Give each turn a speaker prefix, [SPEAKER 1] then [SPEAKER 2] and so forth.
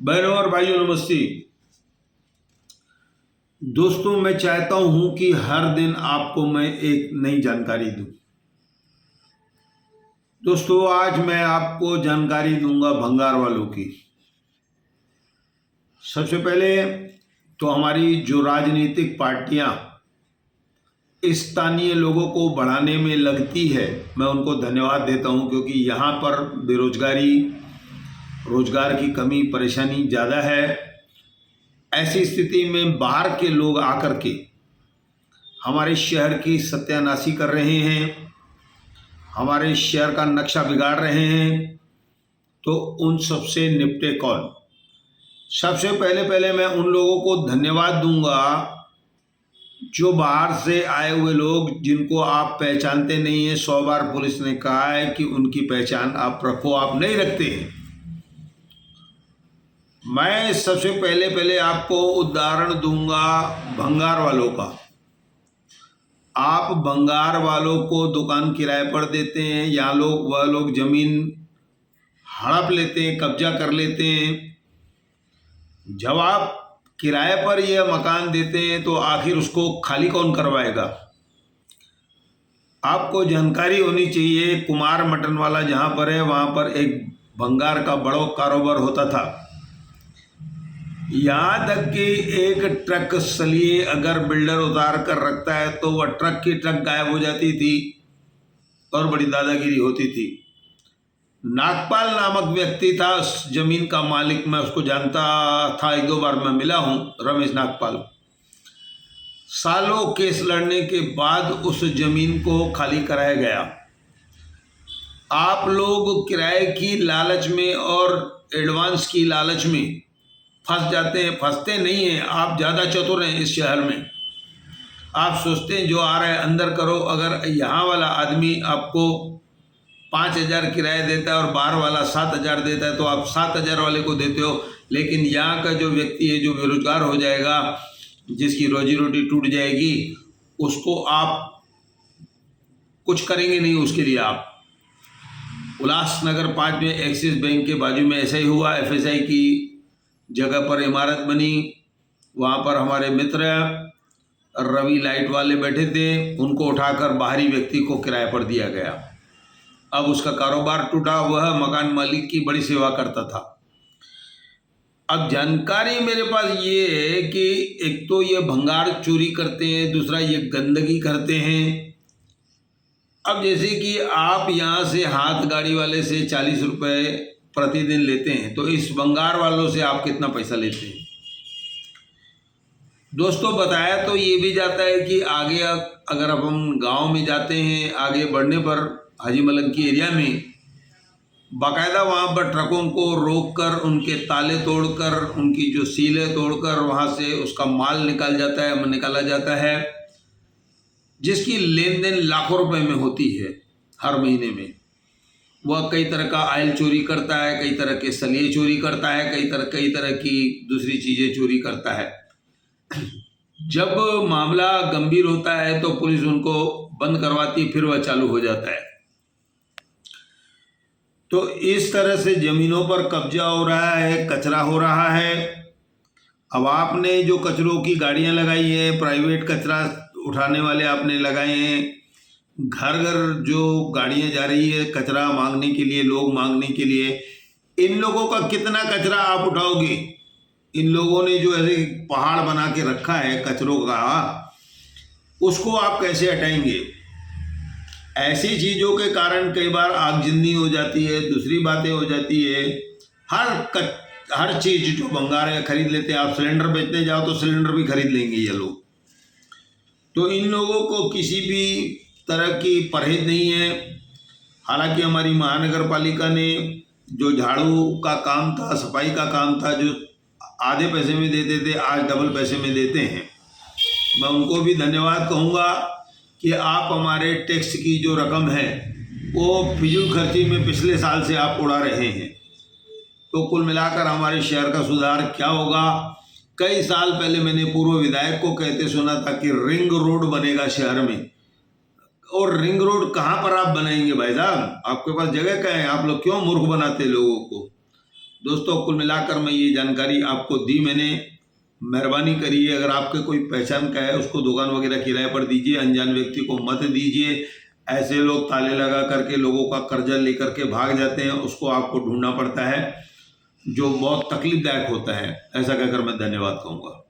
[SPEAKER 1] बहनों और भाइयों नमस्ते। दोस्तों, मैं चाहता हूं कि हर दिन आपको मैं एक नई जानकारी दूं। दोस्तों, आज मैं आपको जानकारी दूंगा भंगार वालों की। सबसे पहले तो हमारी जो राजनीतिक पार्टियां स्थानीय लोगों को बढ़ाने में लगती है, मैं उनको धन्यवाद देता हूं, क्योंकि यहाँ पर बेरोजगारी, रोजगार की कमी, परेशानी ज़्यादा है। ऐसी स्थिति में बाहर के लोग आकर के हमारे शहर की सत्यानाशी कर रहे हैं, हमारे शहर का नक्शा बिगाड़ रहे हैं। तो उन सबसे निपटे कौन? सबसे पहले मैं उन लोगों को धन्यवाद दूंगा जो बाहर से आए हुए लोग, जिनको आप पहचानते नहीं हैं। 100 बार पुलिस ने कहा है कि उनकी पहचान आप रखो, आप नहीं रखते हैं। मैं सबसे पहले आपको उदाहरण दूंगा भंगार वालों का। आप भंगार वालों को दुकान किराए पर देते हैं, या वह लोग जमीन हड़प लेते हैं, कब्जा कर लेते हैं। जब आप किराए पर यह मकान देते हैं तो आखिर उसको खाली कौन करवाएगा? आपको जानकारी होनी चाहिए। कुमार मटन वाला जहाँ पर है, वहाँ पर एक भंगार का बड़ा कारोबार होता था। यहाँ तक कि एक ट्रक सलिए अगर बिल्डर उतार कर रखता है तो वह ट्रक की ट्रक गायब हो जाती थी और बड़ी दादागिरी होती थी। नागपाल नामक व्यक्ति था उस जमीन का मालिक, मैं उसको जानता था, 1-2 बार मैं मिला हूँ, रमेश नागपाल। सालों केस लड़ने के बाद उस जमीन को खाली कराया गया। आप लोग किराए की लालच में और एडवांस की लालच में फंस जाते हैं। फंसते नहीं हैं, आप ज़्यादा चतुर हैं इस शहर में। आप सोचते हैं जो आ रहा है अंदर करो। अगर यहाँ वाला आदमी आपको 5,000 किराया देता है और बाहर वाला 7,000 देता है तो आप 7,000 वाले को देते हो। लेकिन यहाँ का जो व्यक्ति है, जो बेरोजगार हो जाएगा, जिसकी रोजी रोटी टूट जाएगी, उसको आप कुछ करेंगे नहीं। उसके लिए आप उल्लासनगर 5 में एक्सिस बैंक के बाजू में ऐसा ही हुआ। FSI की जगह पर इमारत बनी, वहाँ पर हमारे मित्र रवि लाइट वाले बैठे थे, उनको उठाकर बाहरी व्यक्ति को किराए पर दिया गया। अब उसका कारोबार टूटा। वह मकान मालिक की बड़ी सेवा करता था। अब जानकारी मेरे पास ये है कि एक तो ये भंगार चोरी करते हैं, दूसरा ये गंदगी करते हैं। अब जैसे कि आप यहाँ से हाथ गाड़ी वाले से 40 रुपये प्रतिदिन लेते हैं, तो इस भंगार वालों से आप कितना पैसा लेते हैं? दोस्तों, बताया तो ये भी जाता है कि आगे अगर अब हम गांव में जाते हैं, आगे बढ़ने पर हाजी मलंग की एरिया में बाकायदा वहाँ पर ट्रकों को रोककर, उनके ताले तोड़कर, उनकी जो सीलें तोड़कर वहाँ से उसका माल निकाला जाता है, जिसकी लेन देन लाखों रुपए में होती है हर महीने में। वह कई तरह का ऑयल चोरी करता है, कई तरह के सलिए चोरी करता है, कई तरह की दूसरी चीज़ें चोरी करता है। जब मामला गंभीर होता है तो पुलिस उनको बंद करवाती, फिर वह चालू हो जाता है। तो इस तरह से जमीनों पर कब्जा हो रहा है, कचरा हो रहा है। अब आपने जो कचरों की गाड़ियां लगाई है, प्राइवेट कचरा उठाने वाले आपने लगाए हैं, घर घर जो गाड़ियां जा रही है कचरा मांगने के लिए, लोग मांगने के लिए, इन लोगों का कितना कचरा आप उठाओगे? इन लोगों ने जो ऐसे पहाड़ बना के रखा है कचरों का, उसको आप कैसे हटाएंगे? ऐसी चीज़ों के कारण कई बार आगजनी हो जाती है, दूसरी बातें हो जाती है। हर चीज़ जो भंगार है खरीद लेते हैं। आप सिलेंडर बेचने जाओ तो सिलेंडर भी खरीद लेंगे ये लोग। तो इन लोगों को किसी भी तरह की परहेज नहीं है। हालांकि हमारी महानगर पालिका ने जो झाड़ू का काम था, सफाई का काम था, जो आधे पैसे में देते थे, आज डबल पैसे में देते हैं। मैं उनको भी धन्यवाद कहूँगा कि आप हमारे टैक्स की जो रकम है वो फिजूल खर्ची में पिछले साल से आप उड़ा रहे हैं। तो कुल मिलाकर हमारे शहर का सुधार क्या होगा? कई साल पहले मैंने पूर्व विधायक को कहते सुना था कि रिंग रोड बनेगा शहर में। और रिंग रोड कहाँ पर आप बनाएंगे भाई साहब? आपके पास जगह क्या है? आप लोग क्यों मूर्ख बनाते लोगों को? दोस्तों कुल मिलाकर मैं ये जानकारी आपको दी मैंने, मेहरबानी करिए अगर आपके कोई पहचान का है उसको दुकान वगैरह किराए पर दीजिए, अनजान व्यक्ति को मत दीजिए। ऐसे लोग ताले लगा करके लोगों का कर्जा लेकर के भाग जाते हैं, उसको आपको ढूंढना पड़ता है, जो बहुत तकलीफदायक होता है। ऐसा कहकर मैं धन्यवाद कहूँगा।